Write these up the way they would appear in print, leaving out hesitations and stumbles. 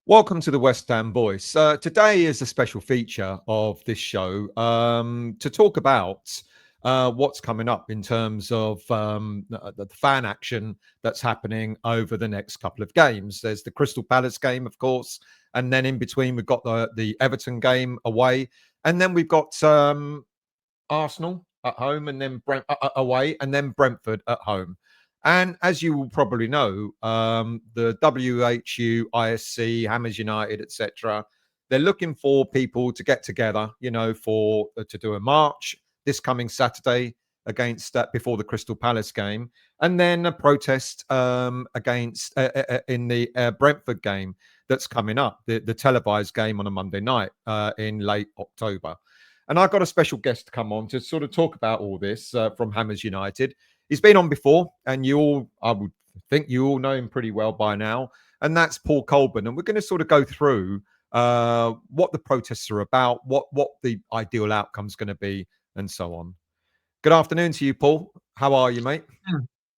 Welcome to the West Ham Voice. Today is a special feature of this show to talk about what's coming up in terms of the fan action that's happening over the next couple of games. There's the Crystal Palace game, of course, and then in between we've got the Everton game away, and then we've got Arsenal at home, and then away, and then Brentford at home. And as you will probably know, the WHU, ISC, Hammers United, etc., they're looking for people to get together, for to do a march this coming Saturday against before the Crystal Palace game, and then a protest against in the Brentford game that's coming up, the televised game on a Monday night in late October. And I've got a special guest to come on to sort of talk about all this from Hammers United. He's been on before, and I would think you all know him pretty well by now, and that's Paul Colborne. And we're going to sort of go through what the protests are about, what the ideal outcome is going to be, and so on. Good afternoon to you, Paul. How are you, mate?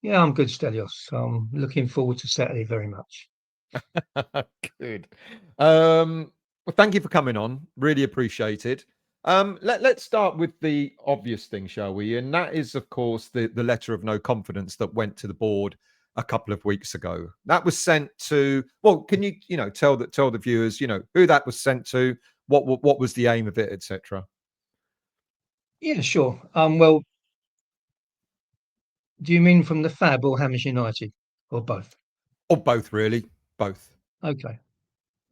Yeah, I'm good, Stelios. I'm looking forward to Saturday very much. Good. Well, thank you for coming on. Really appreciated. Let's start with the obvious thing, shall we? And that is, of course, the letter of no confidence that went to the board a couple of weeks ago. That was sent to. Well, can you tell the viewers who that was sent to, what was the aim of it, etc. Yeah, sure. Well, do you mean from the Fab or Hammers United, or both? Or both, really, both. Okay.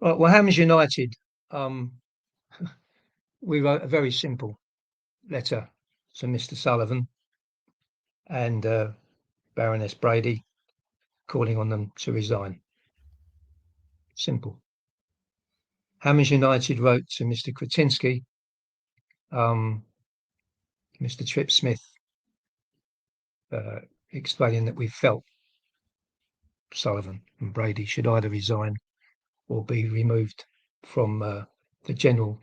Right. Well, Hammers United, um, we wrote a very simple letter to Mr. Sullivan and Baroness Brady, calling on them to resign. Simple. Hammers United wrote to Mr. Kretinsky, Mr. Trip Smith, explaining that we felt Sullivan and Brady should either resign or be removed from the general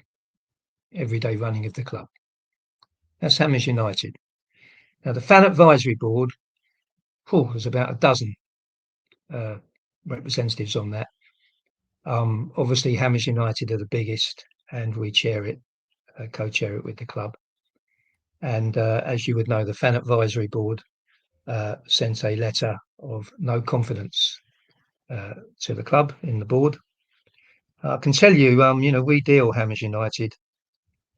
everyday running of the club. That's Hammers United. Now, the fan advisory board, there's about a dozen representatives on that. Obviously, Hammers United are the biggest, and we chair it, co-chair it with the club. And as you would know, the fan advisory board sent a letter of no confidence to the club in the board. I can tell you, we deal, Hammers United,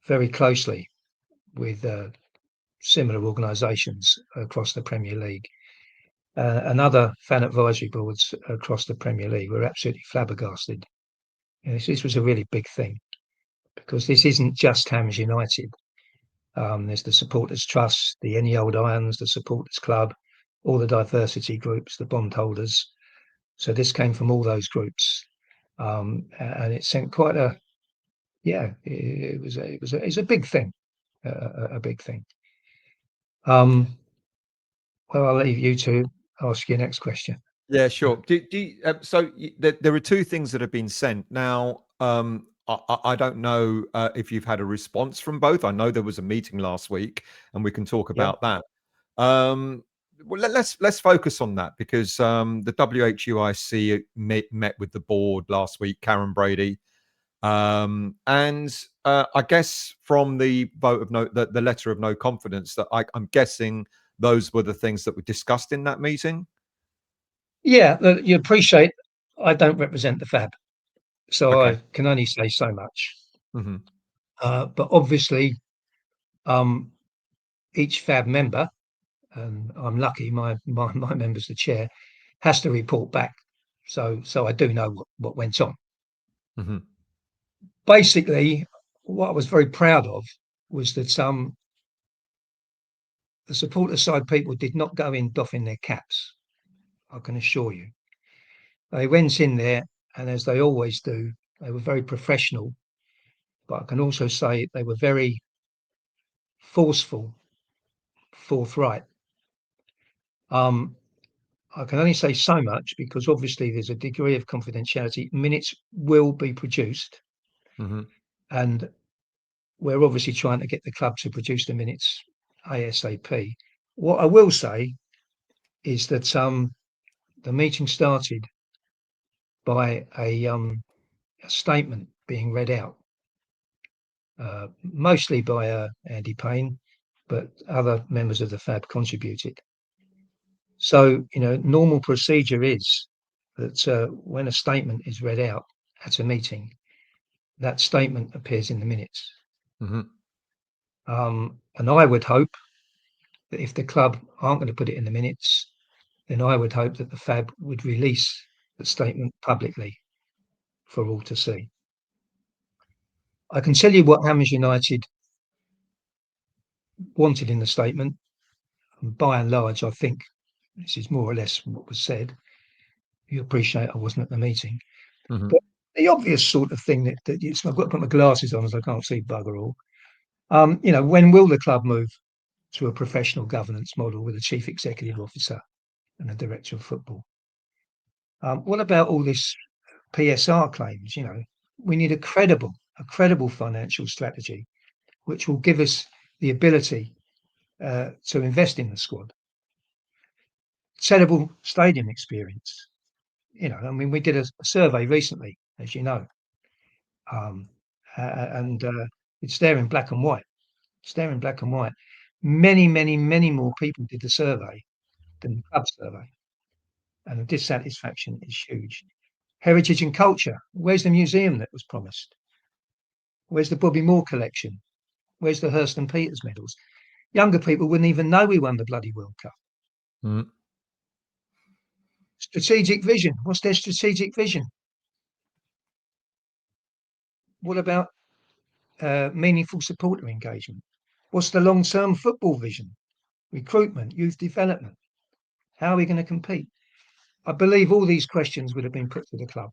very closely with similar organisations across the Premier League and other fan advisory boards across the Premier League. We're absolutely flabbergasted. This was a really big thing because this isn't just Hammers United. There's the Supporters Trust, the Any Old Irons, the Supporters Club, all the diversity groups, the bondholders. So this came from all those groups, and it sent quite a it's a big thing, a big thing. Well, I'll leave you to ask your next question. Yeah, sure. There are two things that have been sent now. I don't know if you've had a response from both. I know there was a meeting last week, and we can talk Yeah. about that. Well, let's focus on that because the WHUIC met with the board last week, Karen Brady, and I guess from the vote of the letter of no confidence, that I'm guessing those were the things that were discussed in that meeting. Yeah, you appreciate I don't represent the Fab, so Okay. I can only say so much. Mm-hmm. But obviously, each Fab member, and I'm lucky my member's the chair, has to report back. So I do know what went on. Mm-hmm. Basically, what I was very proud of was that the supporter side people did not go in doffing their caps. I can assure you. They went in there, and as they always do, they were very professional. But I can also say they were very forceful, forthright. I can only say so much because obviously there's a degree of confidentiality. Minutes will be produced, Mm-hmm. and we're obviously trying to get the club to produce the minutes ASAP. What I will say is that the meeting started by a a statement being read out, mostly by Andy Payne, but other members of the FAB contributed. So, normal procedure is that when a statement is read out at a meeting, that statement appears in the minutes. Mm-hmm. And I would hope that if the club aren't going to put it in the minutes, then I would hope that the FAB would release the statement publicly for all to see. I can tell you what Hammers United wanted in the statement. And by and large, I think this is more or less what was said. You appreciate I wasn't at the meeting. Mm-hmm. But the obvious sort of thing that I've got to put my glasses on as I can't see bugger all. When will the club move to a professional governance model with a chief executive officer and a director of football? What about all this PSR claims? We need a credible financial strategy, which will give us the ability to invest in the squad. Sellable stadium experience. We did a survey recently, as you know, and it's there in black and white. It's there in black and white. Many, many, many more people did the survey than the club survey, and the dissatisfaction is huge. Heritage and culture. Where's the museum that was promised? Where's the Bobby Moore collection? Where's the Hurst and Peters medals? Younger people wouldn't even know we won the bloody World Cup. Mm-hmm. Strategic vision. What's their strategic vision? What about meaningful supporter engagement? What's the long-term football vision? Recruitment, youth development. How are we going to compete? I believe all these questions would have been put to the club.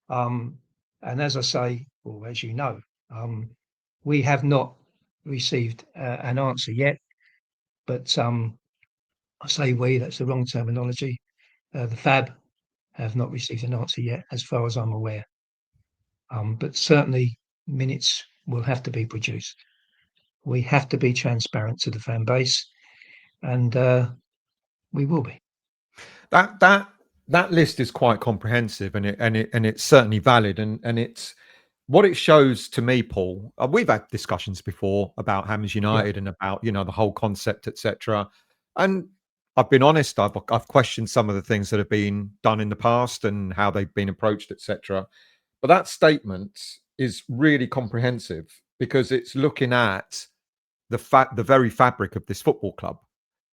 And as I say, or as you know, we have not received an answer yet. But I say we, that's the wrong terminology. The FAB have not received an answer yet, as far as I'm aware. But certainly minutes will have to be produced. We have to be transparent to the fan base, and we will be. That list is quite comprehensive, and it's certainly valid, and it's what it shows to me, Paul. We've had discussions before about Hammers United and about the whole concept, etc. And I've been honest. I've questioned some of the things that have been done in the past and how they've been approached, etc. But that statement is really comprehensive because it's looking at the very fabric of this football club.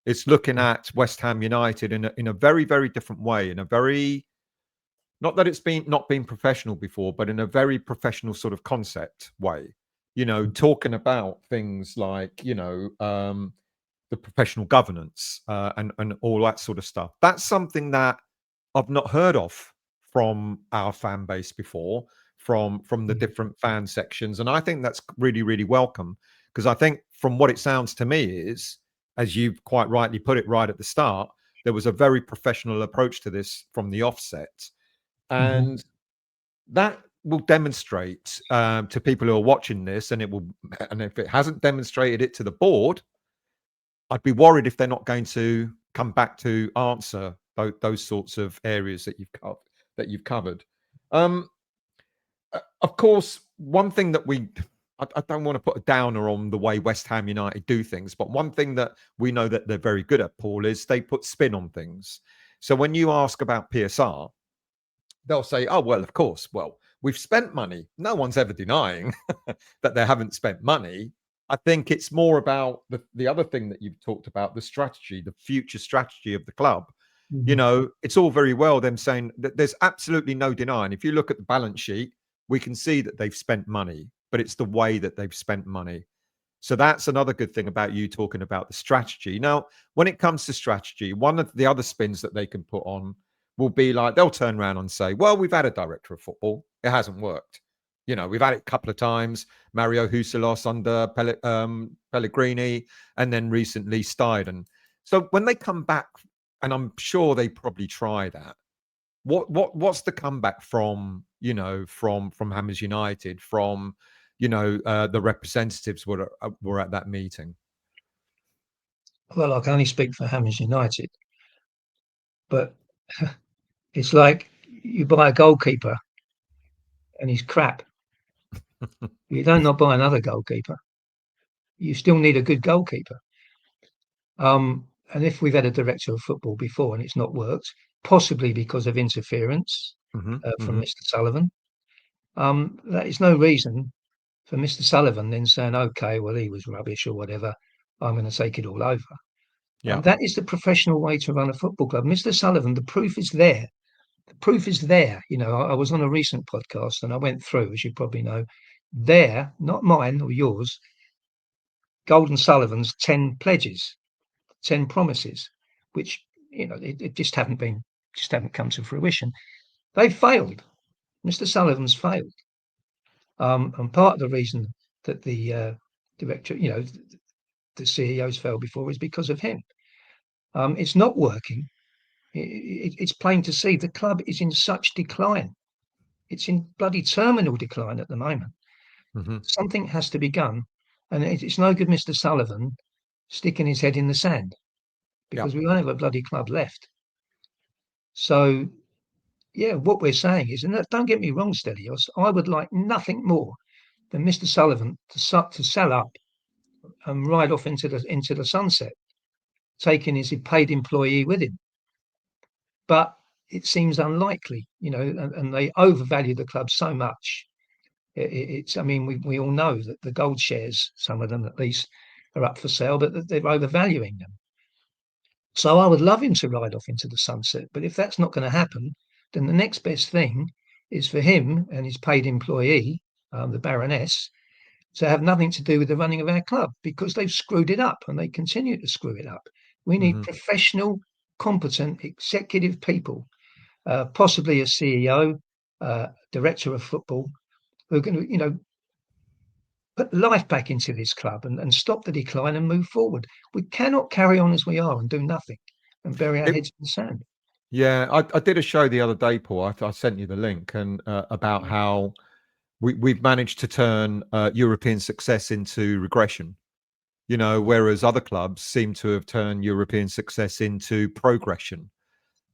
It's looking at West Ham United in a very, very different way, in a very, not that it's been not been professional before, but in a very professional sort of concept way. Talking about things like the professional governance and all that sort of stuff. That's something that I've not heard of from our fan base before, from the different fan sections, and I think that's really, really welcome because I think from what it sounds to me is, as you've quite rightly put it right at the start, there was a very professional approach to this from the offset, and that will demonstrate to people who are watching this, and if it hasn't demonstrated it to the board, I'd be worried if they're not going to come back to answer those sorts of areas that you've covered. Of course, one thing that I don't want to put a downer on the way West Ham United do things, but one thing that we know that they're very good at, Paul, is they put spin on things. So when you ask about PSR, they'll say, "Oh, well, of course. Well, we've spent money." No one's ever denying that they haven't spent money. I think it's more about the other thing that you've talked about, the strategy, the future strategy of the club. It's all very well them saying that there's absolutely no denying. If you look at the balance sheet, we can see that they've spent money, but it's the way that they've spent money. So that's another good thing about you talking about the strategy. Now, when it comes to strategy, one of the other spins that they can put on will be like they'll turn around and say, well, we've had a director of football. It hasn't worked. We've had it a couple of times. Mario Huselos under Pellegrini, and then recently Steiden. So when they come back, and I'm sure they probably try that, what's the comeback from Hammers United, from the representatives were at that meeting? Well, I can only speak for Hammers United, but it's like you buy a goalkeeper and he's crap. You don't not buy another goalkeeper. You still need a good goalkeeper. And if we've had a director of football before and it's not worked, possibly because of interference Hmm. from Hmm. Mr. Sullivan, that is no reason for Mr. Sullivan then saying, "Okay, well he was rubbish or whatever. I'm going to take it all over." Yeah. That is the professional way to run a football club. Mr. Sullivan, the proof is there. The proof is there. I was on a recent podcast and I went through, as you probably know, there, not mine or yours, Golden Sullivan's 10 pledges, 10 promises, which it just haven't come to fruition. They failed. Mr. Sullivan's failed, and part of the reason that the director, the CEOs failed before is because of him. It's not working. It's plain to see the club is in such decline. It's in bloody terminal decline at the moment. Hmm. Something has to be done, and it's no good Mr. Sullivan sticking his head in the sand Yeah. because we won't have a bloody club left. So, yeah, what we're saying is, and don't get me wrong, Stelios, I would like nothing more than Mr. Sullivan to sell up and ride off into the sunset, taking his paid employee with him. But it seems unlikely, and they overvalue the club so much. I mean, we all know that the gold shares, some of them at least, are up for sale, but they're overvaluing them. So I would love him to ride off into the sunset. But if that's not going to happen, then the next best thing is for him and his paid employee, the Baroness, to have nothing to do with the running of our club because they've screwed it up and they continue to screw it up. We need Hmm. professional, competent, executive people, possibly a CEO, director of football, who are going to, put life back into this club and stop the decline and move forward. We cannot carry on as we are and do nothing and bury our It, heads in the sand. yeah, I did a show the other day, Paul. I sent you the link, and about how we've managed to turn European success into regression. Whereas other clubs seem to have turned European success into progression.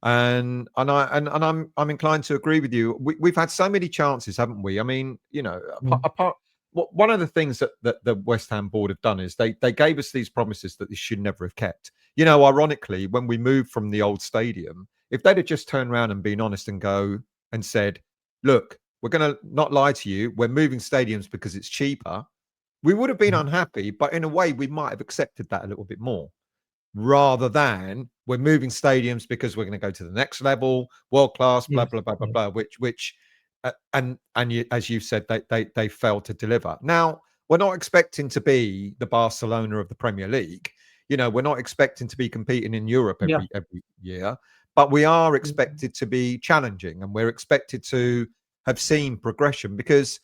And I'm inclined to agree with you. We've had so many chances, haven't we? I mean, Mm. one of the things that the West Ham board have done is they gave us these promises that they should never have kept. Ironically, when we moved from the old stadium, if they'd have just turned around and been honest and go and said, "Look, we're going to not lie to you. We're moving stadiums because it's cheaper," we would have been Mm. unhappy, but in a way, we might have accepted that a little bit more, rather than we're moving stadiums because we're going to go to the next level, world class, blah Yes. blah blah blah Yeah. blah. Which, and you, as you said, they failed to deliver. Now we're not expecting to be the Barcelona of the Premier League. We're not expecting to be competing in Europe Yeah. every year, but we are Mm. expected to be challenging, and we're expected to have seen progression because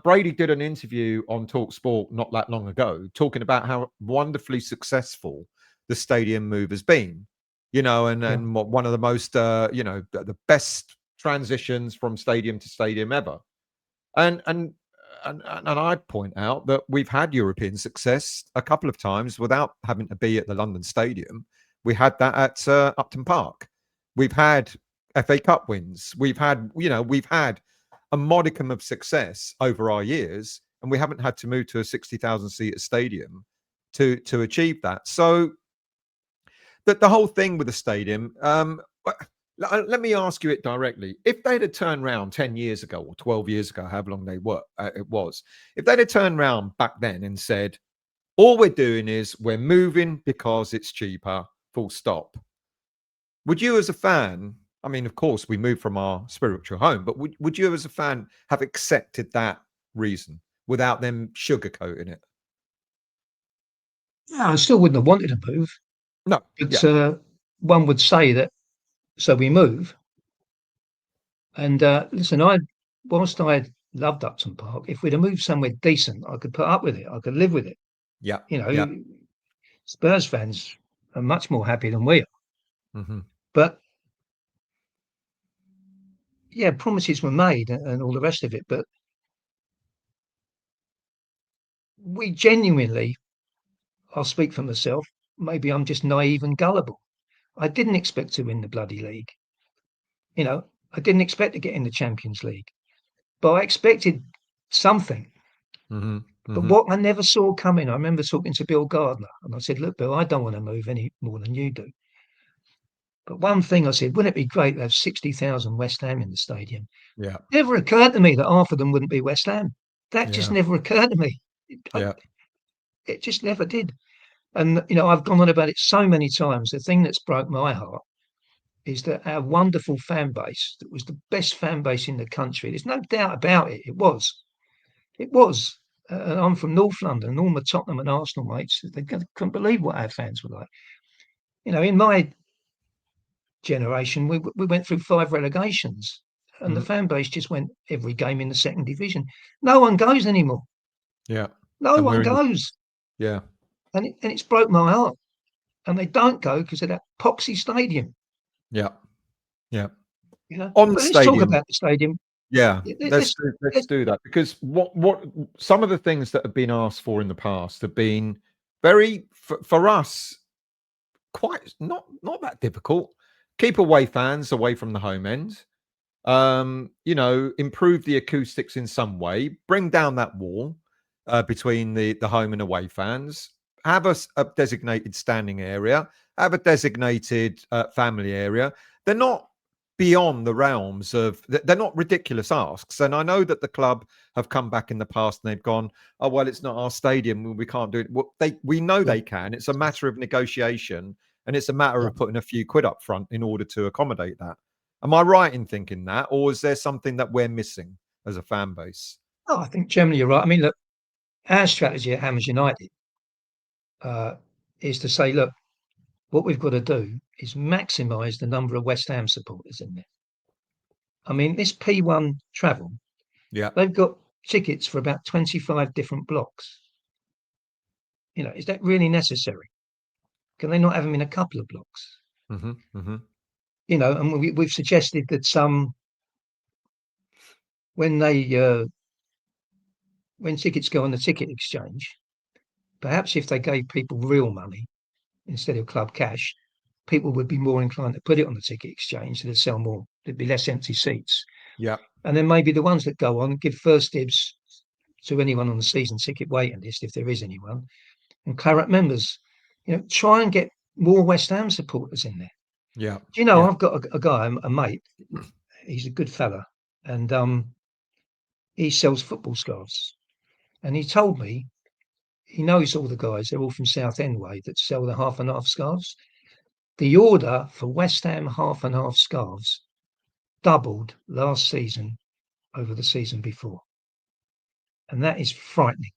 Brady did an interview on Talk Sport not that long ago, talking about how wonderfully successful the stadium move has been. Yeah. And one of the most, the best transitions from stadium to stadium ever. And and and I'd point out that we've had European success a couple of times without having to be at the London Stadium. We had that at Upton Park. We've had FA Cup wins. We've had a modicum of success over our years, and we haven't had to move to a 60,000 seat stadium to achieve that. So the whole thing with the stadium, let me ask you it directly. If they'd have turned around 10 years ago or 12 years ago, however long it was, if they'd have turned around back then and said, all we're doing is we're moving because it's cheaper, full stop. Would you as a fan, I mean, of course, we moved from our spiritual home, but would you as a fan have accepted that reason without them sugarcoating it? Yeah, I still wouldn't have wanted to move, No. but Yeah. one would say that. So we move, and listen, whilst I loved Upton Park, if we'd have moved somewhere decent, I could put up with it. I could live with it. Yeah. You Yeah. know, Spurs fans are much more happy than we are. Hmm. But yeah, promises were made and all the rest of it. But we genuinely, I'll speak for myself, maybe I'm just naive and gullible. I didn't expect to win the bloody league. I didn't expect to get in the Champions League. but I expected something. Mm-hmm. But Mm-hmm. what I never saw coming, I remember talking to Bill Gardner, and I said, "Look, Bill, I don't want to move any more than you do. But one thing I said, wouldn't it be great to have 60,000 West Ham in the stadium?" Yeah. Never occurred to me that half of them wouldn't be West Ham. That just Yeah. never occurred to me. Yeah. It just never did. And, I've gone on about it so many times. The thing that's broke my heart is that our wonderful fan base, that was the best fan base in the country, there's no doubt about it. It was. It was. And I'm from North London, and all my Tottenham and Arsenal mates, they couldn't believe what our fans were like. In my generation, we went through 5 relegations, and the Mm-hmm. fan base just went every game in the second division. No one goes anymore. Yeah. No And one we're in the goes. yeah. And it's broke my heart. And they don't go because of that poxy stadium. Yeah. Yeah. You know, On the but let's talk stadium. about the stadium. Yeah, let's Let's, let's let's do that, because what some of the things that have been asked for in the past have been very for us quite not that difficult. Keep away fans away from the home end. Improve the acoustics in some way. Bring down that wall between the home and away fans. Have a designated standing area. Have a designated family area. They're not beyond the realms of. They're not ridiculous asks. And I know that the club have come back in the past and they've gone, oh well, it's not our stadium. We can't do it. Well, we know yeah, they can. It's a matter of negotiation, and it's a matter yeah. of putting a few quid up front in order to accommodate that. Am I right in thinking that, or is there something that we're missing as a fan base? Oh, I think generally you're right. I mean, look, our strategy at Hammers United uh, is to say, look, what we've got to do is maximise the number of West Ham supporters in there. I mean, this P1 travel, Yeah. they've got tickets for about 25 different blocks. Is that really necessary? Can they not have them in a couple of blocks? Mm-hmm. Mm-hmm. And we've suggested that when when tickets go on the ticket exchange, perhaps if they gave people real money instead of club cash, people would be more inclined to put it on the ticket exchange, so they'd sell more. There'd be less empty seats. Yeah. And then maybe the ones that go on give first dibs to anyone on the season ticket waiting list, if there is anyone, and Claret members. Try and get more West Ham supporters in there. Yeah. Yeah. I've got a guy, a mate. He's a good fella, and he sells football scarves. And he told me he knows all the guys. They're all from Southend way that sell the half and half scarves. The order for West Ham half and half scarves doubled last season over the season before, and that is frightening.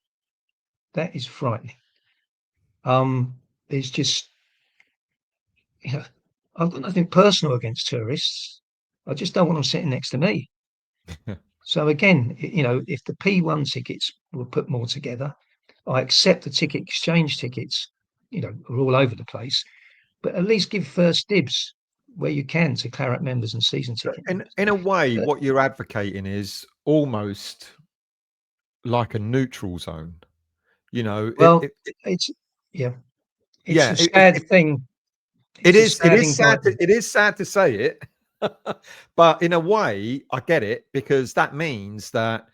That is frightening. There's just, I've got nothing personal against tourists. I just don't want them sitting next to me. So again, if the P1 tickets were put more together, I accept the ticket exchange tickets, are all over the place, but at least give first dibs where you can to Claret members and season ticket members. In a way, But, what you're advocating is almost like a neutral zone. You know, well, it's yeah, it's yeah, a sad thing. it It's a is. It sad is sad. indictment. It is sad to say it, but in a way, I get it, because that means that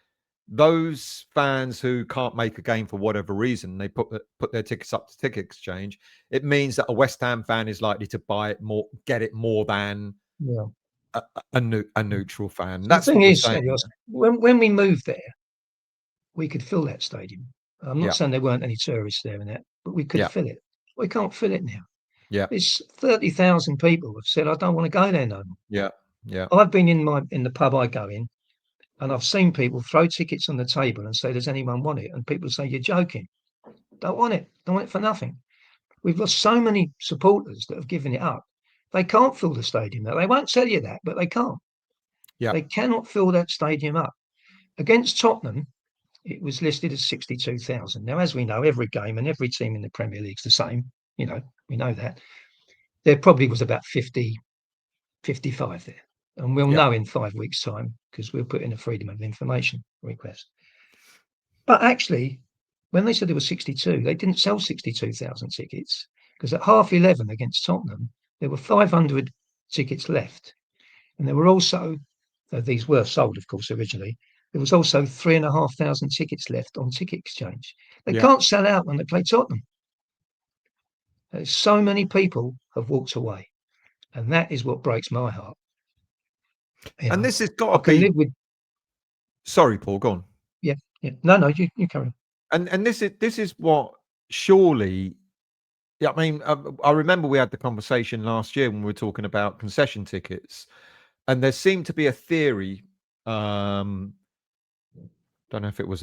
those fans who can't make a game for whatever reason, they put their tickets up to ticket exchange. It means that a West Ham fan is likely to buy it more, get it more than Yeah. a neutral fan. So the That's thing what you're is, saying. Elios, when we moved there, we could fill that stadium. I'm not Yeah, saying there weren't any tourists there and that, but we could yeah, fill it. We can't fill it now. yeah, It's 30,000 people have said, I don't want to go there no more. yeah, yeah, I've been in the pub I go in, and I've seen people throw tickets on the table and say, does anyone want it? And people say, you're joking. Don't want it. Don't want it for nothing. We've lost so many supporters that have given it up. They can't fill the stadium now. They won't tell you that, but they can't. yeah, They cannot fill that stadium up. Against Tottenham, it was listed as 62,000. Now, as we know, every game and every team in the Premier League's the same. We know that. There probably was about 50, 55 there. And we'll yeah, know in 5 weeks' time, because we'll put in a freedom of information request. But actually, when they said there were 62, they didn't sell 62,000 tickets, because at 11:30 against Tottenham, there were 500 tickets left. And there were also, these were sold, of course, originally, there was also 3,500 tickets left on Ticket Exchange. They Yeah. can't sell out when they play Tottenham. So many people have walked away, and that is what breaks my heart. And this has got I to can be. live with. Sorry, Paul. Go on. Yeah. No, you carry on. And this is what surely. Yeah, I mean, I remember we had the conversation last year when we were talking about concession tickets, and there seemed to be a theory. Don't know if it was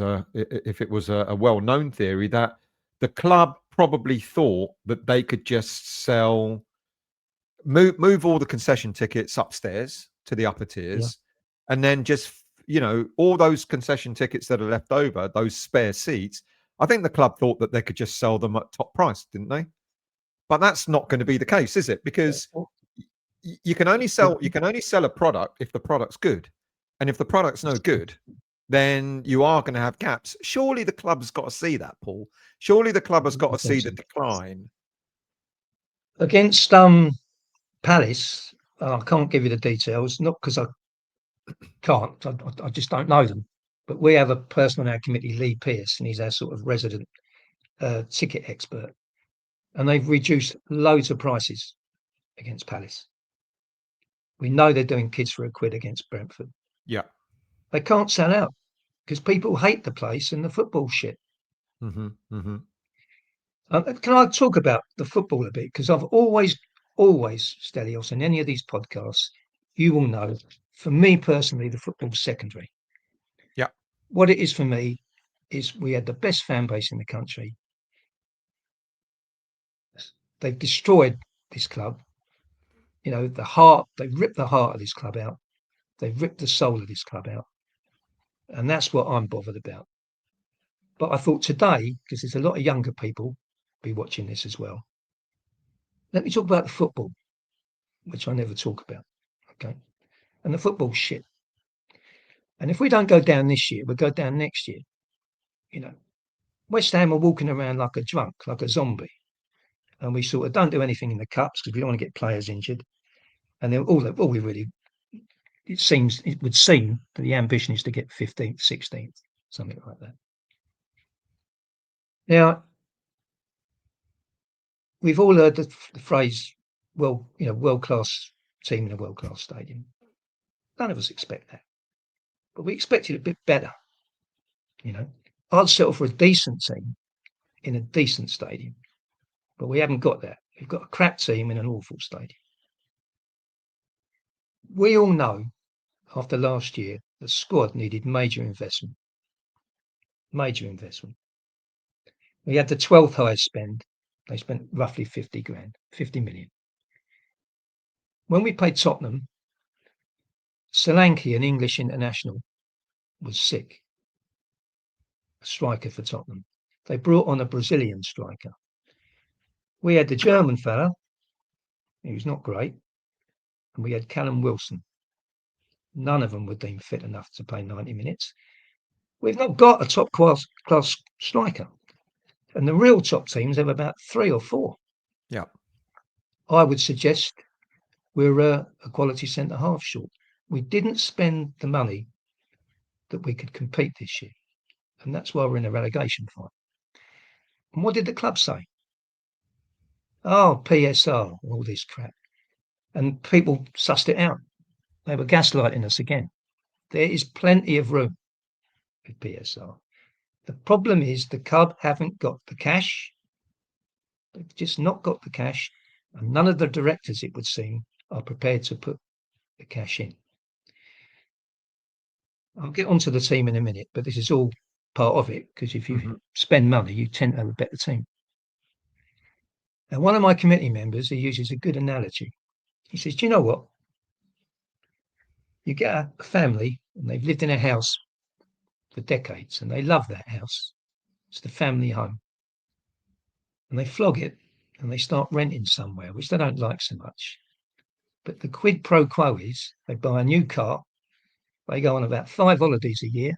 a well-known theory that the club probably thought that they could just move all the concession tickets upstairs to the upper Yeah. tiers, and then just all those concession tickets that are left over, those spare seats. I think the club thought that they could just sell them at top price, didn't they? But that's not going to be the case, is it? Because you can only sell a product if the product's good, and if the product's no good, then you are going to have gaps. Surely the club has got to see that, Paul. Surely the club has got to see the decline. Against Palace, I can't give you the details, not because I can't, I just don't know them. But we have a person on our committee, Lee Pearce, and he's our sort of resident ticket expert. And they've reduced loads of prices against Palace. We know they're doing kids for £1 against Brentford. Yeah. They can't sell out because people hate the place and the football shit. Mm-hmm. Mm-hmm. Can I talk about the football a bit? Because I've always, Stelios, in any of these podcasts, you will know, for me personally, the football's secondary. Yeah. What it is for me is we had the best fan base in the country. They've destroyed this club. They ripped the heart of this club out. They've ripped the soul of this club out. And that's what I'm bothered about. But I thought today, because there's a lot of younger people be watching this as well, let me talk about the football, which I never talk about. Okay. And the football shit. And if we don't go down this year, we'll go down next year. West Ham are walking around like a drunk, like a zombie. And we sort of don't do anything in the cups because we don't want to get players injured. And then all we really, it would seem that the ambition is to get 15th, 16th, something like that. Now, we've all heard the phrase, world-class team in a world-class stadium. None of us expect that. But we expect it a bit better. I'd settle for a decent team in a decent stadium. But we haven't got that. We've got a crap team in an awful stadium. We all know, after last year, the squad needed major investment. Major investment. We had the 12th highest spend. They spent roughly 50 million. When we played Tottenham, Solanke, an English international, was sick. A striker for Tottenham. They brought on a Brazilian striker. We had the German fella, he was not great, and we had Callum Wilson. None of them were deemed fit enough to play 90 minutes. We've not got a top class striker. And the real top teams have about 3 or 4. Yeah. I would suggest we're a quality centre half short. We didn't spend the money that we could compete this year. And that's why we're in a relegation fight. And what did the club say? Oh, PSR, all this crap. And people sussed it out. They were gaslighting us again. There is plenty of room with PSR. The problem is the club haven't got the cash. They've just not got the cash. And none of the directors, it would seem, are prepared to put the cash in. I'll get onto the team in a minute, but this is all part of it, because if you spend money, you tend to have a better team. And one of my committee members, he uses a good analogy. He says, do you know what? You get a family and they've lived in a house for decades and they love that house. It's the family home. And they flog it and they start renting somewhere, which they don't like so much. But the quid pro quo is they buy a new car. They go on about 5 holidays a year.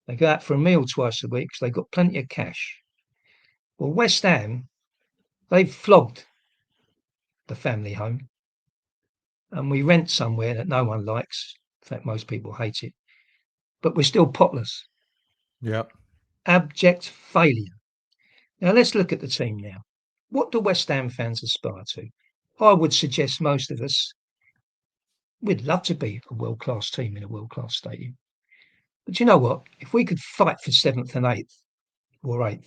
They go out for a meal twice a week because they've got plenty of cash. Well, West Ham, they've flogged the family home. And we rent somewhere that no one likes. In fact, most people hate it. but we're still potless. Yeah. Abject failure. Now let's look at the team now. What do West Ham fans aspire to? I would suggest most of us, we'd love to be a world-class team in a world-class stadium. But you know what? If we could fight for 7th and 8th or 8th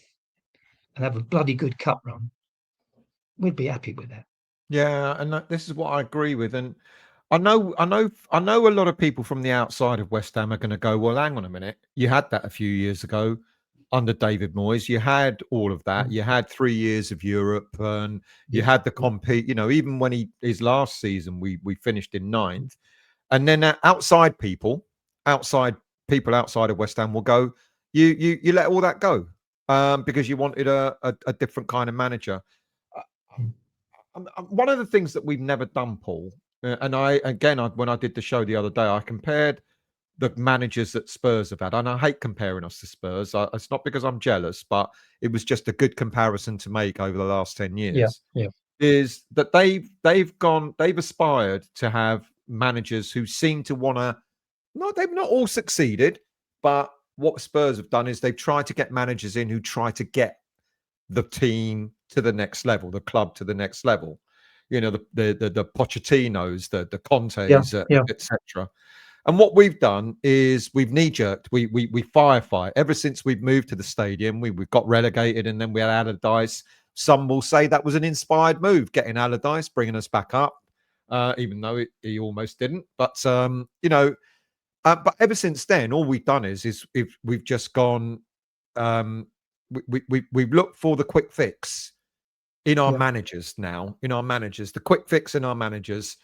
and have a bloody good cup run, we'd be happy with that. Yeah, and this is what I agree with. And I know a lot of people from the outside of West Ham are going to go, well, hang on a minute. You had that a few years ago under David Moyes. You had all of that. Mm. You had 3 years of Europe, and you Yeah, had the yeah, compete. Even when his last season, we finished in ninth. And then outside people outside of West Ham will go, you let all that go because you wanted a different kind of manager. Uh, mm, One of the things that we've never done, Paul, and when I did the show the other day, I compared the managers that Spurs have had, and I hate comparing us to Spurs. It's not because I'm jealous, but it was just a good comparison to make over the last 10 years. yeah, Is that they've aspired to have managers who seem to want to. No, they've not all succeeded, but what Spurs have done is they've tried to get managers in who try to get the team to the next level, the club to the next level. The Pochettinos, the yeah, Contes, yeah, etc. And what we've done is we've knee jerked, we firefight. Ever since we've moved to the stadium, we've got relegated, and then we had Allardyce. Some will say that was an inspired move, getting Allardyce, bringing us back up, even though he almost didn't. But ever since then, all we've done is we've just gone. Um, we've looked for the quick fix in our yeah. managers now, the quick fix in our managers.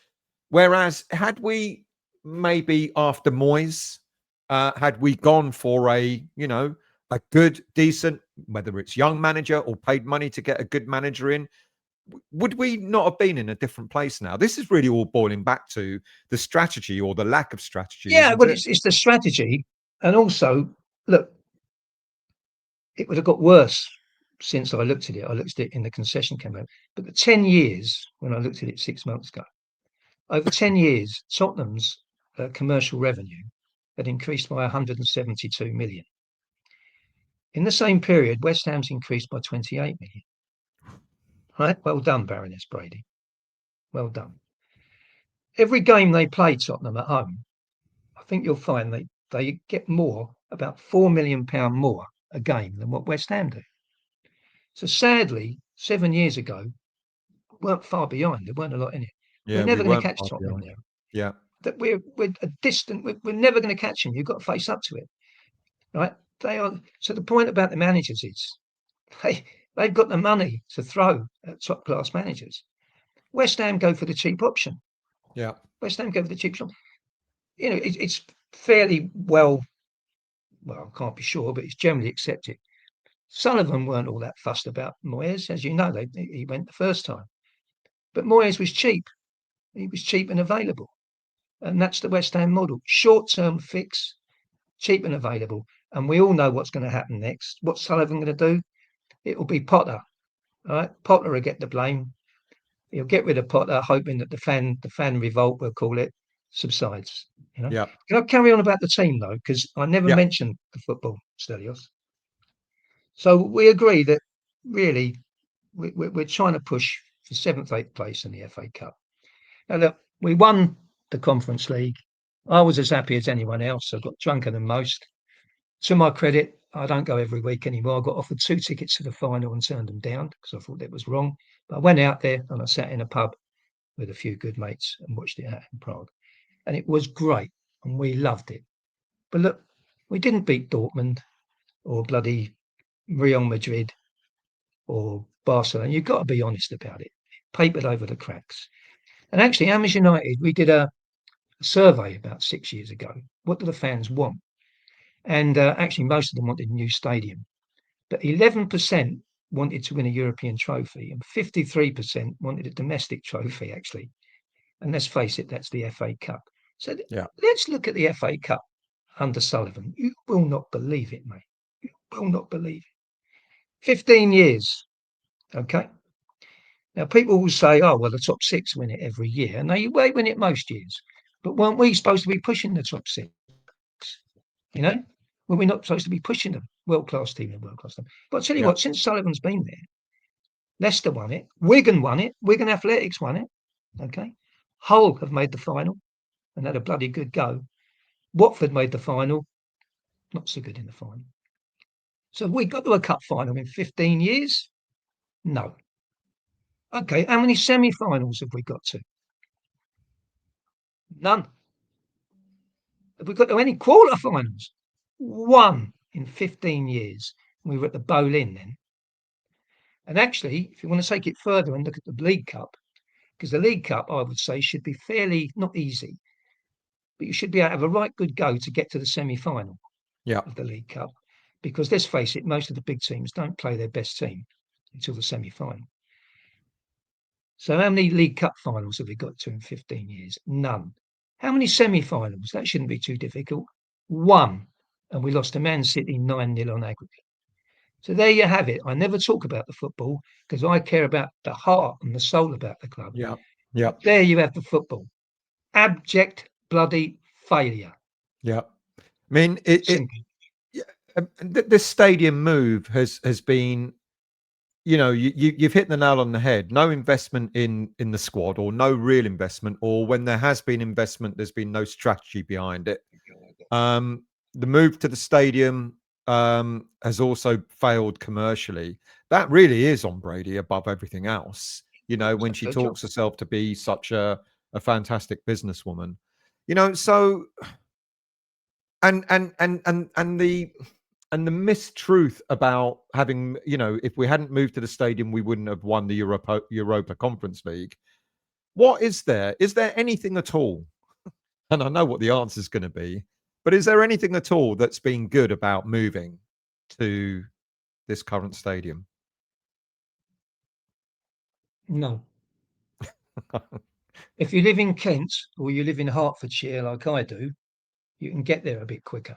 Whereas, had we maybe after Moyes, had we gone for a good, decent, whether it's young manager or paid money to get a good manager in, would we not have been in a different place now? This is really all boiling back to the strategy or the lack of strategy, Yeah, isn't well, it? it's the strategy. And also, look, it would have got worse since I looked at it. I looked at it in the concession campaign. But the 10 years, when I looked at it 6 months ago, over 10 years, Tottenham's commercial revenue had increased by 172 million. In the same period, West Ham's increased by 28 million. Right? Well done, Baroness Brady. Well done. Every game they play Tottenham at home, I think you'll find they get more, about £4 million more a game than what West Ham do. So sadly, 7 years ago, we weren't far behind. There weren't a lot in it. We're Yeah, we never going to weren't catch far Tottenham behind. now. Yeah, That we're a distant. We're never going to catch them. You've got to face up to it, right? They are. So the point about the managers is they they've got the money to throw at top class managers. West Ham go for the cheap option. yeah, West Ham go for the cheap option. It's fairly well. Well, I can't be sure, but it's generally accepted. Sullivan weren't all that fussed about Moyes, as you know. He went the first time, but Moyes was cheap. He was cheap and available, and that's the West Ham model: short-term fix, cheap and available. And we all know what's going to happen next. What's Sullivan going to do? It will be Potter. Right? Potter will get the blame. He'll get rid of Potter, hoping that the fan revolt, we'll call it, subsides. yeah, Can I carry on about the team though? Because I never yeah, mentioned the football, Stelios. So we agree that really we're trying to push for 7th, 8th place in the FA Cup. Now look, we won the Conference League. I was as happy as anyone else. I got drunker than most. To my credit, I don't go every week anymore. I got offered 2 tickets to the final and turned them down because I thought that was wrong. But I went out there and I sat in a pub with a few good mates and watched it out in Prague. And it was great and we loved it. But look, we didn't beat Dortmund or bloody Real Madrid or Barcelona. You've got to be honest about it. Papered over the cracks. And actually, Amish United, we did a survey about 6 years ago. What do the fans want? And actually, most of them wanted a new stadium. But 11% wanted to win a European trophy, and 53% wanted a domestic trophy, actually. And let's face it, that's the FA Cup. So yeah. let's look at the FA Cup under Sullivan. You will not believe it, mate. You will not believe it. 15 years. Okay. Now, people will say, oh, well, the top six win it every year. And they win it most years. But weren't we supposed to be pushing the top six? You know, well, we're not supposed to be pushing them. World-class team and world-class team. But I'll tell you Yeah. what, since Sullivan's been there, Leicester won it, Wigan won it, Wigan Athletics won it. Okay, Hull have made the final and had a bloody good go. Watford made the final, not so good in the final. So we got to a cup final in 15 years? No. Okay, how many semi-finals have we got to? None. Have we got to any quarter-finals? One in 15 years. We were at the Boleyn then. And actually, if you want to take it further and look at the League Cup, because the League Cup, I would say, should be fairly, not easy, but you should be able to have a right good go to get to the semi-final Yeah. of the League Cup. Because let's face it, most of the big teams don't play their best team until the semi-final. So how many League Cup finals have we got to in 15 years? None. How many semi-finals? That shouldn't be too difficult. One. And we lost to Man City 9-0 on aggregate. So there you have it. I never talk about the football because I care about the heart and the soul about the club. Yeah. Yeah. But there you have the football. Abject bloody failure. Yeah. I mean, Simple. this stadium move has been, you've hit the nail on the head. No investment in the squad, or no real investment, or when there has been investment, there's been no strategy behind it. The move to the stadium has also failed commercially. That really is on Brady above everything else. When she talks herself to be such a fantastic businesswoman. So and the mistruth about having, if we hadn't moved to the stadium, we wouldn't have won the Europa Conference League. What is there? Is there anything at all? And I know what the answer is going to be, but is there anything at all that's been good about moving to this current stadium? No. If you live in Kent or you live in Hertfordshire like I do, you can get there a bit quicker.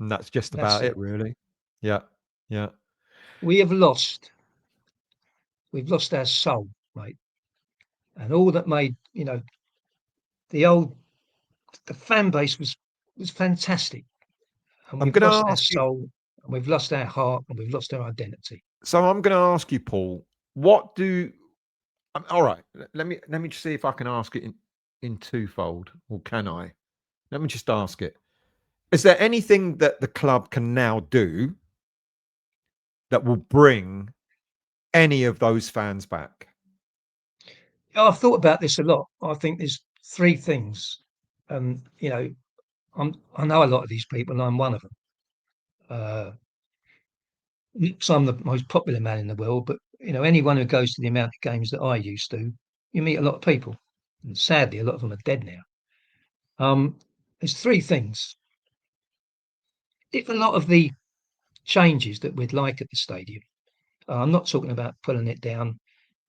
And that's just That's about it. it, really. Yeah. Yeah. We've lost our soul, mate. And all that made, the fan base was fantastic. And I'm we've going lost to our ask you. soul, and we've lost our heart, and we've lost our identity. So I'm going to ask you, Paul, what do all right, let me just see if I can ask it in twofold, or can I? Let me just ask it. Is there anything that the club can now do that will bring any of those fans back? I've thought about this a lot. I think there's three things. And, I know a lot of these people, and I'm one of them. So I'm the most popular man in the world, but anyone who goes to the amount of games that I used to, you meet a lot of people. And sadly, a lot of them are dead now. There's three things. If a lot of the changes that we'd like at the stadium, I'm not talking about pulling it down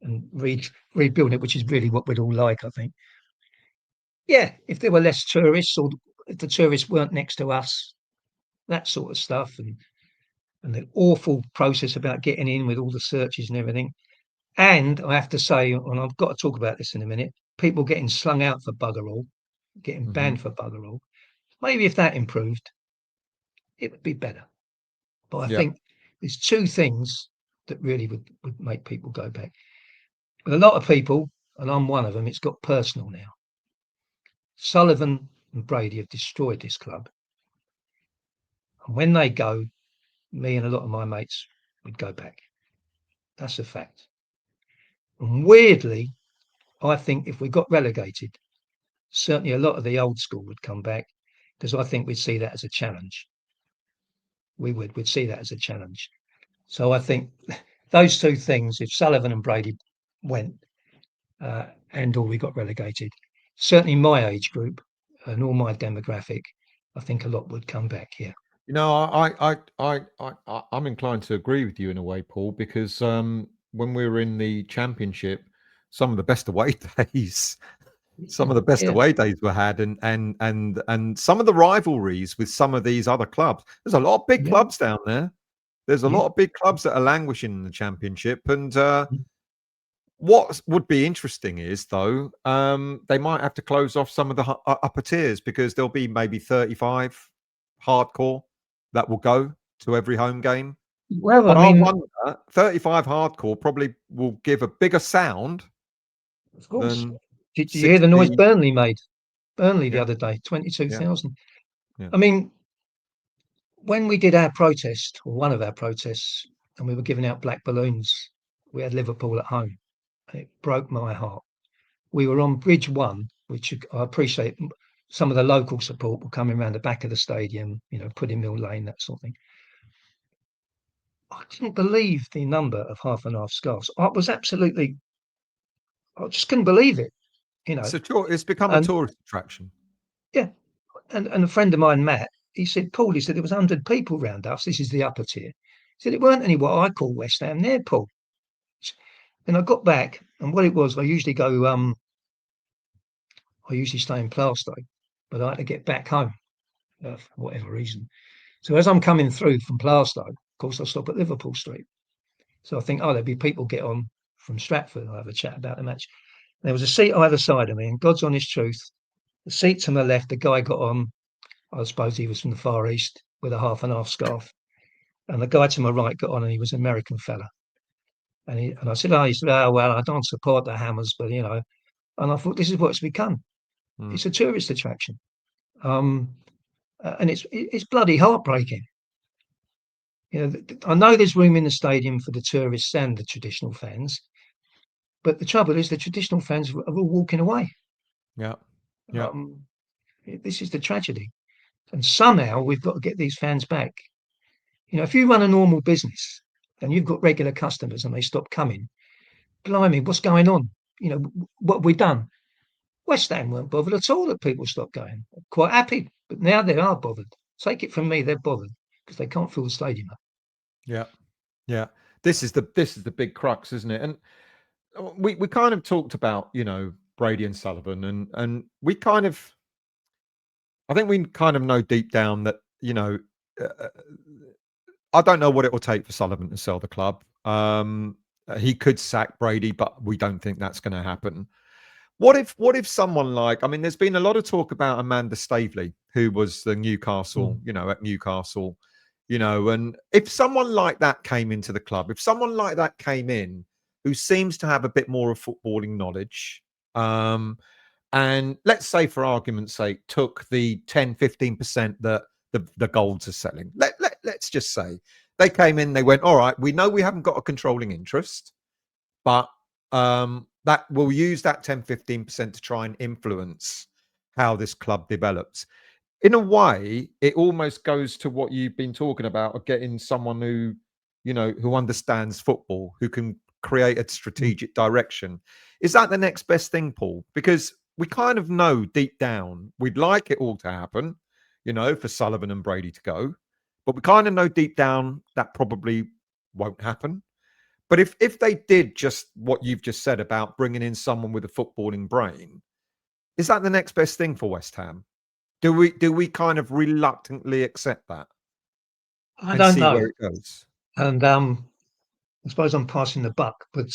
and rebuilding it, which is really what we'd all like, I think. Yeah, if there were less tourists, or if the tourists weren't next to us, that sort of stuff, and the awful process about getting in with all the searches and everything. And I have to say, and I've got to talk about this in a minute, people getting slung out for bugger all, getting Mm-hmm. banned for bugger all. Maybe if that improved, it would be better. But I Yeah. think there's two things that really would make people go back. But a lot of people, and I'm one of them, it's got personal now. Sullivan and Brady have destroyed this club. And when they go, me and a lot of my mates would go back. That's a fact. And weirdly, I think if we got relegated, certainly a lot of the old school would come back, because I think we'd see that as a challenge. We'd see that as a challenge. So I think those two things, if Sullivan and Brady went, and or we got relegated, certainly my age group and all my demographic, I think a lot would come back here. I'm inclined to agree with you in a way, Paul, because when we were in the championship, some of the best away days, Yeah, were had, and some of the rivalries with some of these other clubs. There's a lot of big yeah, clubs down there. There's a yeah. lot of big clubs that are languishing in the championship, and what would be interesting is, though, they might have to close off some of the upper tiers, because there'll be maybe 35 hardcore that will go to every home game. Well, I But I mean, wonder, 35 hardcore probably will give a bigger sound of course. than Did you hear the noise 60. Burnley made? Burnley the Yeah, other day, yeah, 22,000. yeah. I mean, when we did our protest, or one of our protests, and we were giving out black balloons, we had Liverpool at home, and it broke my heart. We were on Bridge 1, which I appreciate. Some of the local support were coming around the back of the stadium, Pudding Mill Lane, that sort of thing. I didn't believe the number of half and half scarves. I just couldn't believe it, It's become a and tourist attraction. yeah, and a friend of mine, Matt, he said, Paul, he said there was 100 people round us. This is the upper tier. He said it weren't any what I call West Ham there, Paul. And I got back, and what it was, I usually stay in Plaistow, but I had to get back home for whatever reason. So as I'm coming through from Plaistow, of course, I stop at Liverpool Street. So I think, there'll be people get on from Stratford. I'll have a chat about the match. There was a seat either side of me, and God's honest truth, the seat to my left, the guy got on. I suppose he was from the Far East with a half and half scarf. And the guy to my right got on, and he was an American fella. And I said, he said, well, I don't support the Hammers, but, and I thought, this is what it's become. Mm. It's a tourist attraction. And it's bloody heartbreaking. I know there's room in the stadium for the tourists and the traditional fans, but the trouble is the traditional fans are all walking away. Yeah, yeah. This is the tragedy. And somehow we've got to get these fans back. If you run a normal business and you've got regular customers and they stop coming, blimey, what's going on? What have we done? West Ham weren't bothered at all that people stopped going. Quite happy, but now they are bothered. Take it from me, they're bothered because they can't fill the stadium up. Yeah, yeah. This is the big crux, isn't it? And we kind of talked about Brady and Sullivan, and we kind of, I think we kind of know deep down that uh, I don't know what it will take for Sullivan to sell the club. He could sack Brady, but we don't think that's going to happen. What if someone like, I mean, there's been a lot of talk about Amanda Staveley, who was the Newcastle, at Newcastle, and if someone like that came into the club, if someone like that came in who seems to have a bit more of footballing knowledge, and let's say for argument's sake, took the 10-15% that the golds are selling. Let's just say they came in, they went, all right, we know we haven't got a controlling interest, but that we'll use that 10-15% to try and influence how this club develops. In a way, it almost goes to what you've been talking about of getting someone who understands football, who can create a strategic direction. Is that the next best thing, Paul? Because we kind of know deep down we'd like it all to happen, for Sullivan and Brady to go, but we kind of know deep down that probably won't happen. But if they did just what you've just said about bringing in someone with a footballing brain, is that the next best thing for West Ham? Do we kind of reluctantly accept that I and don't see know. where it goes? And I suppose I'm passing the buck, but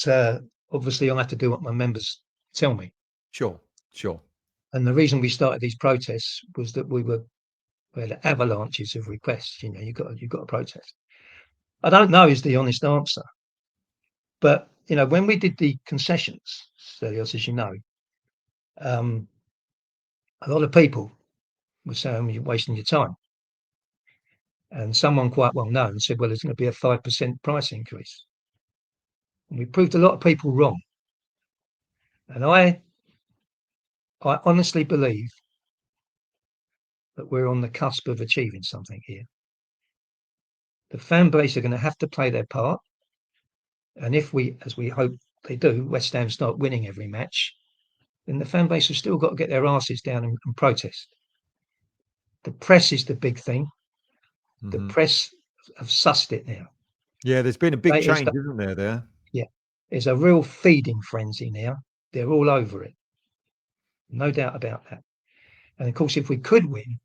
obviously I have to do what my members tell me. Sure, sure. And the reason we started these protests was that we had avalanches of requests. You've got to protest. I don't know is the honest answer. But when we did the concessions, Stelios, as you know, a lot of people were saying you're wasting your time. And someone quite well known said, well, there's going to be a 5% price increase. And we proved a lot of people wrong. And I honestly believe that we're on the cusp of achieving something here. The fan base are going to have to play their part. And if we, as we hope they do, West Ham start winning every match, then the fan base have still got to get their asses down and protest. The press is the big thing. The press have sussed it now. Yeah, there's been a big change, isn't there? Yeah, there's a real feeding frenzy now. They're all over it. No doubt about that. And of course, if we could win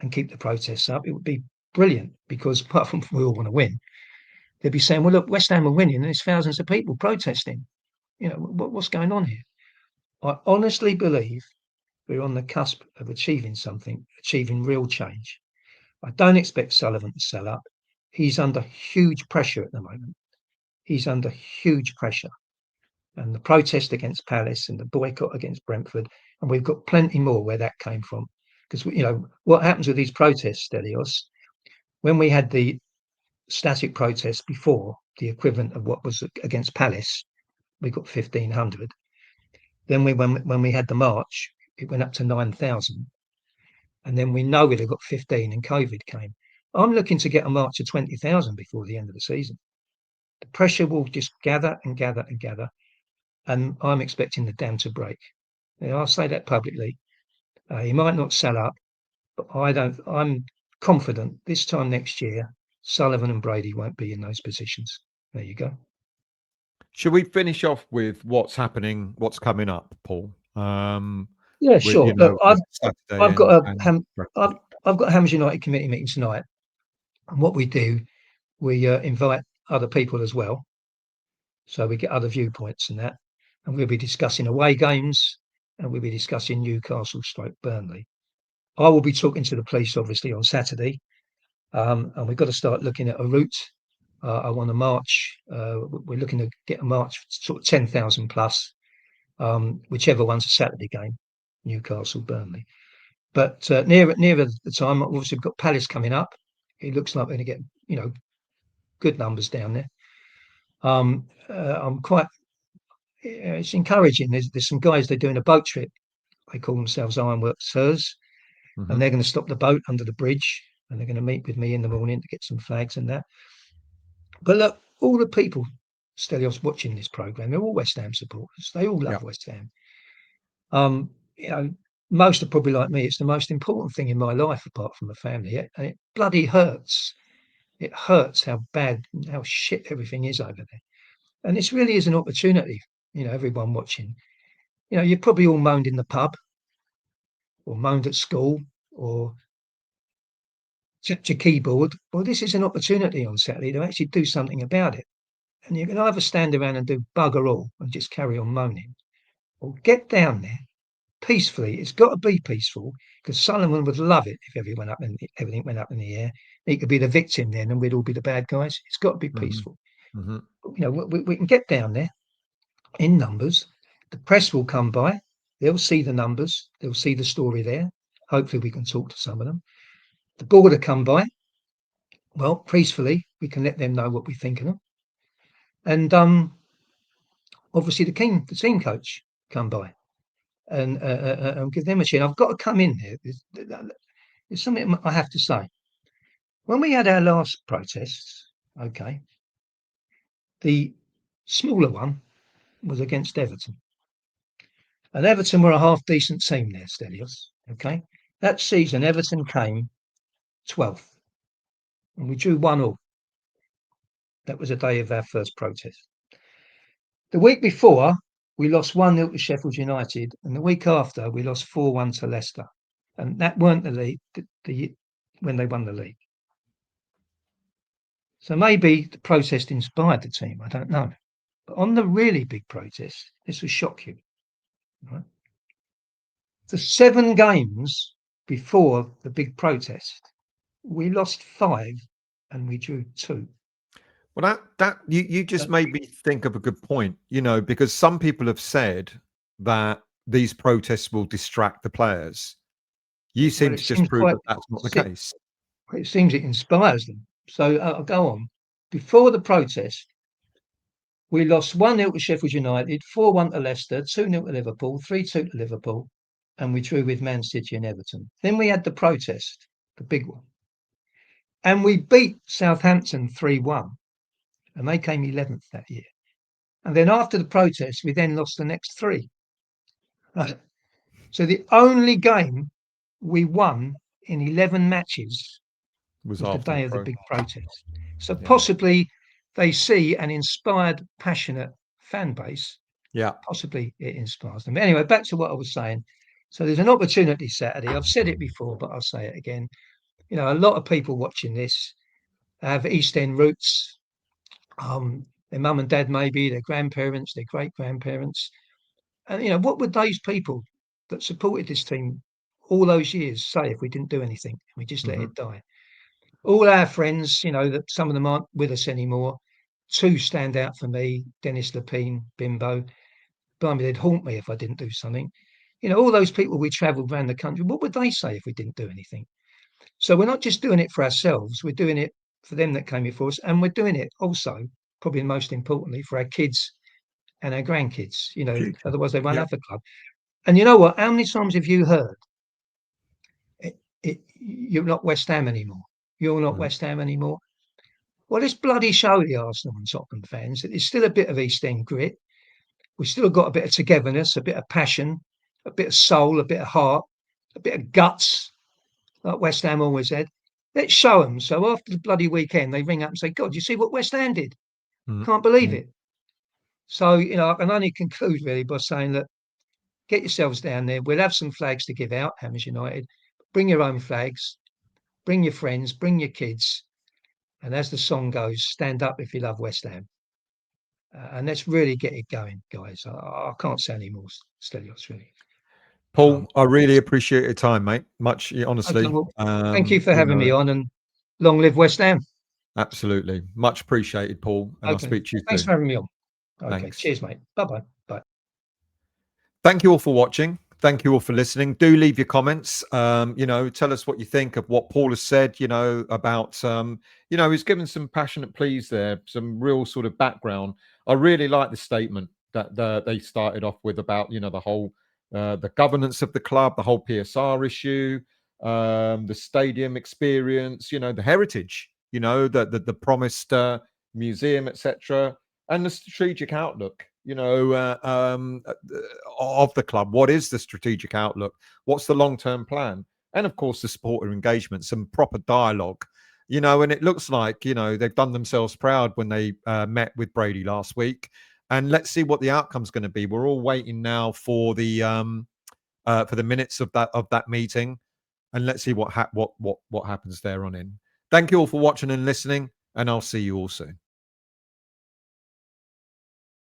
and keep the protests up, it would be brilliant because apart from we all want to win, they'd be saying, well, look, West Ham are winning and there's thousands of people protesting. What's going on here? I honestly believe we're on the cusp of achieving something, achieving real change. I don't expect Sullivan to sell up. He's under huge pressure at the moment. He's under huge pressure. And the protest against Palace and the boycott against Brentford, and we've got plenty more where that came from. Because, what happens with these protests, Stelios, when we had the static protests before, the equivalent of what was against Palace, we got 1,500. Then when we had the march, it went up to 9,000. And then we know we'd have got 15 and COVID came. I'm looking to get a march of 20,000 before the end of the season. The pressure will just gather and gather and gather. And I'm expecting the dam to break. I'll say that publicly. He might not sell up, but I'm confident this time next year, Sullivan and Brady won't be in those positions. There you go. Should we finish off with what's happening, what's coming up, Paul? Yeah, With, sure. Look, with Saturday I've got and I've got a Hammers United committee meeting tonight, and what we do, we invite other people as well, so we get other viewpoints and that, and we'll be discussing away games, and we'll be discussing Newcastle/Burnley. I will be talking to the police obviously on Saturday, and we've got to start looking at a route. I want to march. We're looking to get a march sort of 10,000 plus, whichever one's a Saturday game, Newcastle/Burnley. But nearer the time, obviously we've got Palace coming up. It looks like we're going to get good numbers down there. I'm quite. It's encouraging. There's some guys, they're doing a boat trip. They call themselves Ironworks Sirs, and they're going to stop the boat under the bridge, and they're going to meet with me in the morning to get some flags and that. But look, all the people, Stelios, watching this program, they're all West Ham supporters. They all love West Ham. Most are probably like me. It's the most important thing in my life, apart from the family. And it bloody hurts. It hurts how bad, how shit everything is over there. And this really is an opportunity. Everyone watching. You probably all moaned in the pub, or moaned at school, or tapped your keyboard. Well, this is an opportunity on Saturday to actually do something about it. And you can either stand around and do bugger all and just carry on moaning, or get down there peacefully. It's got to be peaceful, because Sullivan would love it if everything went up in the air. He could be the victim then, and we'd all be the bad guys. It's got to be peaceful. We can get down there in numbers. The press will come by. They'll see the numbers. They'll see the story there. Hopefully we can talk to some of them. The board will come by. Well, peacefully, we can let them know what we think of them. And obviously the team coach come by and give them a chin. I've got to come in there. There's something I have to say. When we had our last protests, okay, the smaller one was against Everton. And Everton were a half decent team there, Stelios. Okay. That season, Everton came 12th. And we drew 1-1. That was the day of our first protest. The week before, we lost 1-0 to Sheffield United. And the week after, we lost 4-1 to Leicester. And that weren't the league when they won the league. So maybe the protest inspired the team. I don't know. But on the really big protest, this will shock you. Right? The 7 games before the big protest, we lost 5 and we drew 2. Well, that you just made me think of a good point, because some people have said that these protests will distract the players. You seem to just prove that that's not the case. It seems it inspires them. So I'll go on. Before the protest, we lost 1-0 to Sheffield United, 4-1 to Leicester, 2-0 to Liverpool, 3-2 to Liverpool, and we drew with Man City and Everton. Then we had the protest, the big one. And we beat Southampton 3-1, and they came 11th that year. And then after the protest, we then lost the next 3. So the only game we won in 11 matches was the day of the big protest. So possibly they see an inspired, passionate fan base. Yeah. Possibly it inspires them. But anyway, back to what I was saying. So there's an opportunity Saturday. I've said it before, but I'll say it again. A lot of people watching this have East End roots. Their mum and dad, maybe their grandparents, their great grandparents. And what would those people that supported this team all those years say if we didn't do anything? We just let it die. all our friends, that some of them aren't with us anymore. Two stand out for me: Dennis Lapine, Bimbo. Blimey, they'd haunt me if I didn't do something. All those people we travelled around the country. What would they say if we didn't do anything? So we're not just doing it for ourselves. We're doing it for them that came before us, and we're doing it also, probably most importantly, for our kids and our grandkids. Future. Otherwise they won't Yeah. have the club. And you know what? How many times have you heard you're not West Ham anymore? You're not Mm. West Ham anymore. Well, it's bloody show the Arsenal and Tottenham fans that there's still a bit of East End grit. We've still got a bit of togetherness, a bit of passion, a bit of soul, a bit of heart, a bit of guts, like West Ham always had. Let's show them. So after the bloody weekend, they ring up and say, God, you see what West Ham did? Mm. Can't believe Mm. it. So, I can only conclude really by saying that get yourselves down there. We'll have some flags to give out, Hammers United. Bring your own flags, bring your friends, bring your kids. And as the song goes, stand up if you love West Ham. And let's really get it going, guys. I can't say any more, Stelios, really. Paul, Um, I really appreciate your time, mate. Much, okay, honestly. well, thank you for You having me know, on, and long live West Ham. absolutely. Much appreciated, Paul. And I'll Okay, speak to you thanks for soon. having me on. Okay, Thanks. cheers, mate. Bye-bye. Bye. Thank you all for watching. Thank you all for listening. Do leave your comments. Tell us what you think of what Paul has said, about, he's given some passionate pleas there, some real sort of background. I really like the statement that they started off with about, the whole, the governance of the club, the whole PSR issue, the stadium experience, the heritage, the promised museum, etc., and the strategic outlook, of the club. What is the strategic outlook? What's the long-term plan? And of course, the supporter engagement, some proper dialogue, and it looks like, they've done themselves proud when they met with Brady last week. And let's see what the outcome's going to be. We're all waiting now for the minutes of that meeting, and let's see what happens there on in. Thank you all for watching and listening, and I'll see you all soon.